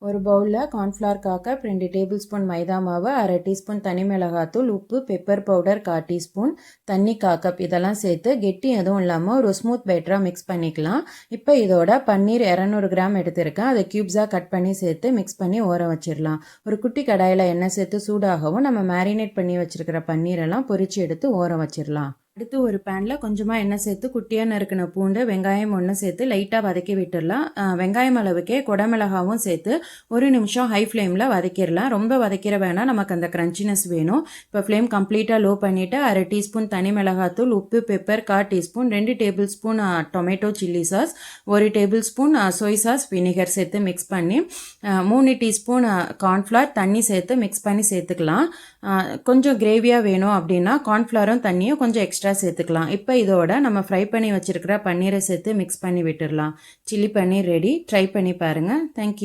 ஒரு பவுலில் cornflour காக்கப் 2 table spoon மைதா மாவு, அரை டீஸ்பூன் தனி மிளகாத்தூள், உப்பு, பெப்பர் பவுடர் 1/4 டீஸ்பூன், தண்ணி காக்கப் இதெல்லாம் சேர்த்து கெட்டி எதுவும் இல்லாமல் ஒரு ஸ்மூத் பேட்டராக மிக்ஸ் பண்ணிக்கலாம். இப்போ இதோட பன்னீர் 200 கிராம் எடுத்திருக்கேன். அதை க்யூப்ஸாக கட் பண்ணி சேர்த்து மிக்ஸ் பண்ணி ஊற வச்சிடலாம். ஒரு குட்டி கடாயில் எண்ணெய் சேர்த்து சூடாகவும் நம்ம மேரினேட் பண்ணி வச்சுருக்கிற பன்னீரெல்லாம் பொரிச்சு எடுத்து ஊற வச்சிடலாம். அடுத்து ஒரு பேனில் கொஞ்சமாக எண்ணெய் சேர்த்து குட்டியாக நறுக்கின பூண்டு, வெங்காயம் ஒன்று சேர்த்து லைட்டாக வதக்கி விட்டுடலாம். வெங்காயம் அளவுக்கே குடமிளகாவும் சேர்த்து 1 நிமிஷம் ஹை ஃப்ளேமில் வதக்கிடலாம். ரொம்ப வதக்கிற வேணாம், நமக்கு அந்த க்ரன்ச்சினஸ் வேணும். இப்போ ஃப்ளேம் கம்ப்ளீட்டாக லோ பண்ணிவிட்டு அரை டீஸ்பூன் தனி மிளகாத்தூள், உப்பு, pepper 1/4 teaspoon, 2 table spoon tomato chilli sauce, 1 table spoon சோய் சாஸ் வினிகர் சேர்த்து மிக்ஸ் பண்ணி 3 டீஸ்பூன் கார்ன்ஃப்ளவர் தண்ணி சேர்த்து மிக்ஸ் பண்ணி சேர்த்துக்கலாம். கொஞ்சம் கிரேவியாக வேணும் அப்படின்னா கார்ன்ஃப்ளவரும் தண்ணியும் கொஞ்சம் எக்ஸ்ட்ரா சேர்த்துக்கலாம். இப்போ இதோட நம்ம ஃப்ரை பண்ணி வச்சிருக்கிற பன்னீரை சேர்த்து மிக்ஸ் பண்ணி விட்டுடலாம். சில்லி பன்னீர் ரெடி. ட்ரை பண்ணி பாருங்கள். தேங்க்யூ.